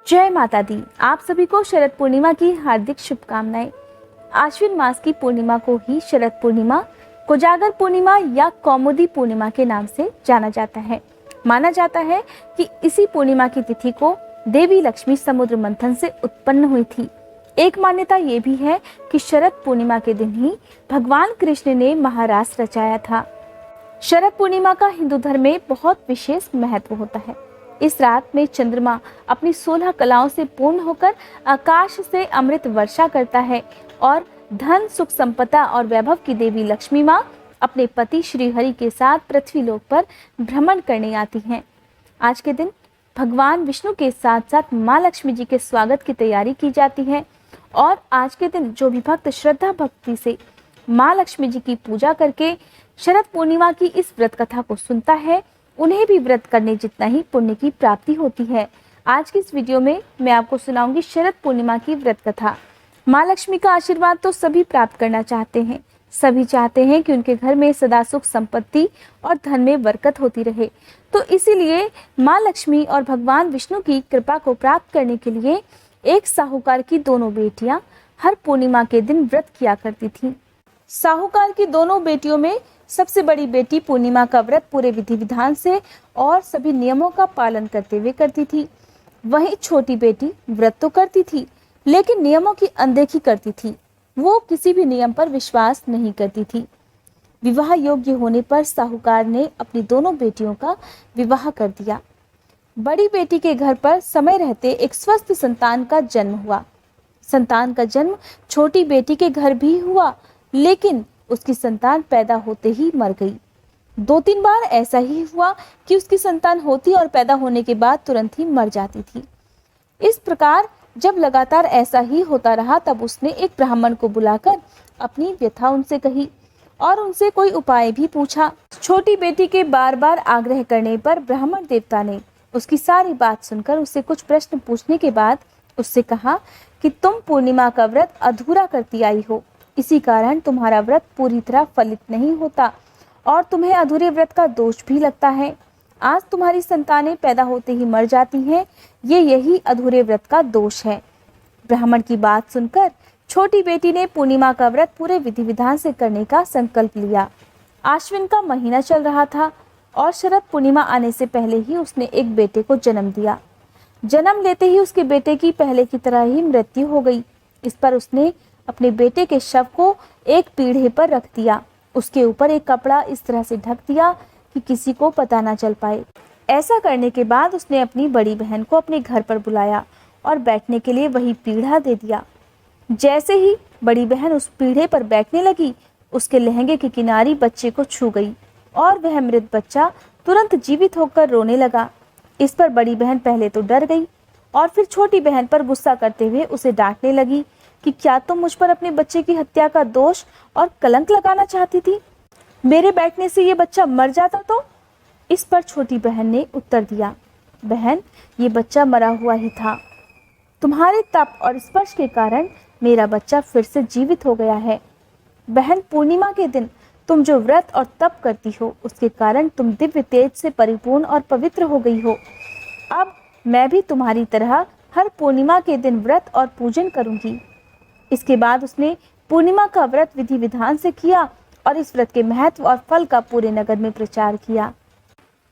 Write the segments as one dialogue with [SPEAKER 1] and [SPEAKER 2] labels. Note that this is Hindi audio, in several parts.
[SPEAKER 1] जय माता दी। आप सभी को शरद पूर्णिमा की हार्दिक शुभकामनाएं। आश्विन मास की पूर्णिमा को ही शरद पूर्णिमा, कोजागर पूर्णिमा या कौमुदी पूर्णिमा के नाम से जाना जाता है। माना जाता है कि इसी पूर्णिमा की तिथि को देवी लक्ष्मी समुद्र मंथन से उत्पन्न हुई थी। एक मान्यता ये भी है कि शरद पूर्णिमा के दिन ही भगवान कृष्ण ने महारास रचाया था। शरद पूर्णिमा का हिंदू धर्म में बहुत विशेष महत्व होता है। इस रात में चंद्रमा अपनी 16 कलाओं से पूर्ण होकर आकाश से अमृत वर्षा करता है और धन, सुख, संपदा और वैभव की देवी लक्ष्मी माँ अपने पति श्री हरि के साथ पृथ्वी लोक पर भ्रमण करने आती हैं। आज के दिन भगवान विष्णु के साथ साथ माँ लक्ष्मी जी के स्वागत की तैयारी की जाती है और आज के दिन जो भी भक्त श्रद्धा भक्ति से माँ लक्ष्मी जी की पूजा करके शरद पूर्णिमा की इस व्रत कथा को सुनता है, उन्हें भी व्रत करने जितना ही पुण्य की प्राप्ति होती है। आज की इस वीडियो में मैं आपको सुनाऊंगी शरद पूर्णिमा की व्रत कथा। माँ लक्ष्मी का आशीर्वाद तो सभी प्राप्त करना चाहते हैं। सभी चाहते हैं कि उनके घर में सदा सुख, संपत्ति और धन में बरकत होती रहे। तो इसीलिए माँ लक्ष्मी और भगवान विष्णु की कृपा को प्राप्त करने के लिए एक साहूकार की दोनों बेटियां हर पूर्णिमा के दिन व्रत किया करती थीं। साहूकार की दोनों बेटियों में सबसे बड़ी बेटी पूर्णिमा का व्रत पूरे विधि विधान से और सभी नियमों का पालन करते हुए करती थी। वहीं छोटी बेटी व्रत तो करती थी लेकिन नियमों की अनदेखी करती थी। वो किसी भी नियम पर विश्वास नहीं करती थी। विवाह योग्य होने पर साहूकार ने अपनी दोनों बेटियों का विवाह कर दिया। बड़ी बेटी के घर पर समय रहते एक स्वस्थ संतान का जन्म हुआ। संतान का जन्म छोटी बेटी के घर भी हुआ, लेकिन उसकी संतान पैदा होते ही मर गई। 2-3 बार ऐसा ही हुआ कि उसकी संतान होती और पैदा होने के बाद तुरंत ही मर जाती थी। इस प्रकार जब लगातार ऐसा ही होता रहा तब उसने एक ब्राह्मण को बुलाकर अपनी व्यथा उनसे कही और उनसे कोई उपाय भी पूछा। छोटी बेटी के बार बार आग्रह करने पर ब्राह्मण देवता ने उसकी सारी बात सुनकर उससे कुछ प्रश्न पूछने के बाद उससे कहा कि तुम पूर्णिमा का व्रत अधूरा करती आई हो, इसी कारण तुम्हारा व्रत पूरी तरह फलित नहीं होता और तुम्हें अधूरे व्रत का दोष भी लगता है। आज तुम्हारी संतानें पैदा होते ही मर जाती हैं, यही अधूरे व्रत का दोष है। ब्राह्मण की बात सुनकर छोटी बेटी ने पूर्णिमा का व्रत पूरे विधि विधान से करने का संकल्प लिया। आश्विन का महीना चल रहा था और शरद पूर्णिमा आने से पहले ही उसने एक बेटे को जन्म दिया। जन्म लेते ही उसके बेटे की पहले की तरह ही मृत्यु हो गई। इस पर उसने अपने बेटे के शव को एक पीढ़े पर रख दिया। उसके ऊपर एक कपड़ा इस तरह से ढक दिया कि किसी को पता न चल पाए। ऐसा करने के बाद उसने अपनी बड़ी बहन को अपने घर पर बुलाया और बैठने के लिए वही पीढ़ा दे दिया। जैसे ही बड़ी बहन उस पीढ़े पर बैठने लगी, उसके लहंगे की किनारी बच्चे को छू गई और वह मृत बच्चा तुरंत जीवित होकर रोने लगा। इस पर बड़ी बहन पहले तो डर गई और फिर छोटी बहन पर गुस्सा करते हुए उसे डांटने लगी कि क्या तुम मुझ पर अपने बच्चे की हत्या का दोष और कलंक लगाना चाहती थी? मेरे बैठने से ये बच्चा मर जाता तो? इस पर छोटी बहन ने उत्तर दिया, बहन, ये बच्चा मरा हुआ ही था। तुम्हारे तप और स्पर्श के कारण मेरा बच्चा फिर से जीवित हो गया है। बहन, पूर्णिमा के दिन तुम जो व्रत और तप करती हो, उसके कारण तुम दिव्य तेज से परिपूर्ण और पवित्र हो गई हो। अब मैं भी तुम्हारी तरह हर पूर्णिमा के दिन व्रत और पूजन करूंगी। इसके बाद उसने पूर्णिमा का व्रत विधि विधान से किया और इस व्रत के महत्व और फल का पूरे नगर में प्रचार किया।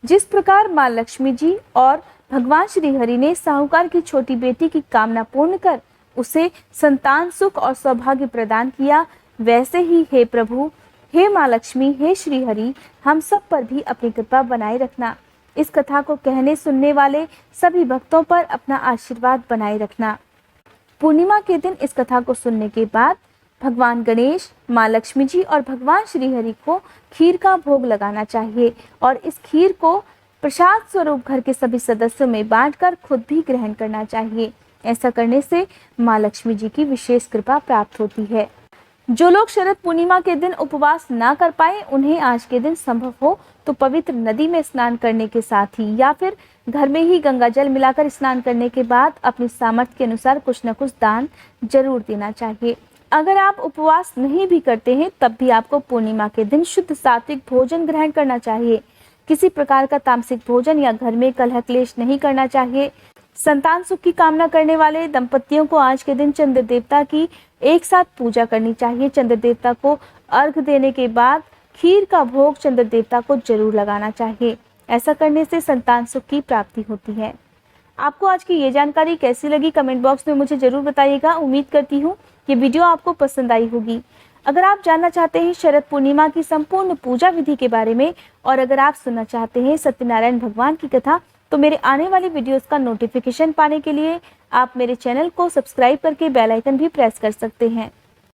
[SPEAKER 1] जिस प्रकार माँ लक्ष्मी जी और भगवान श्री हरि ने साहूकार की छोटी बेटी की कामना पूर्ण कर उसे संतान सुख और सौभाग्य प्रदान किया, वैसे ही हे प्रभु, हे माँ लक्ष्मी, हे श्री हरि, हम सब पर भी अपनी कृपा बनाए रखना। इस कथा को कहने सुनने वाले सभी भक्तों पर अपना आशीर्वाद बनाए रखना। पूर्णिमा के दिन इस कथा को सुनने के बाद भगवान गणेश, माँ लक्ष्मी जी और भगवान श्री हरि को खीर का भोग लगाना चाहिए और इस खीर को प्रसाद स्वरूप घर के सभी सदस्यों में बांटकर खुद भी ग्रहण करना चाहिए। ऐसा करने से माँ लक्ष्मी जी की विशेष कृपा प्राप्त होती है। जो लोग शरद पूर्णिमा के दिन उपवास ना कर पाए, उन्हें आज के दिन संभव हो तो पवित्र नदी में स्नान करने के साथ ही या फिर घर में ही गंगा जल मिलाकर स्नान करने के बाद अपनी सामर्थ्य के अनुसार कुछ न कुछ दान जरूर देना चाहिए। अगर आप उपवास नहीं भी करते हैं तब भी आपको पूर्णिमा के दिन शुद्ध सात्विक भोजन ग्रहण करना चाहिए। किसी प्रकार का तामसिक भोजन या घर में कलह क्लेश नहीं करना चाहिए। संतान सुख की कामना करने वाले दंपतियों को आज के दिन चंद्र देवता की एक साथ पूजा करनी चाहिए। चंद्र देवता को अर्घ देने के बाद खीर का भोग चंद्र देवता को जरूर लगाना चाहिए। ऐसा करने से संतान सुख की प्राप्ति होती है। आपको आज की ये जानकारी कैसी लगी, कमेंट बॉक्स में मुझे जरूर बताइएगा। उम्मीद करती हूँ ये वीडियो आपको पसंद आई होगी। अगर आप जानना चाहते हैं शरद पूर्णिमा की संपूर्ण पूजा विधि के बारे में और अगर आप सुनना चाहते हैं सत्यनारायण भगवान की कथा, तो मेरे आने वाली वीडियोस का नोटिफिकेशन पाने के लिए आप मेरे चैनल को सब्सक्राइब करके बेल आइकन भी प्रेस कर सकते हैं।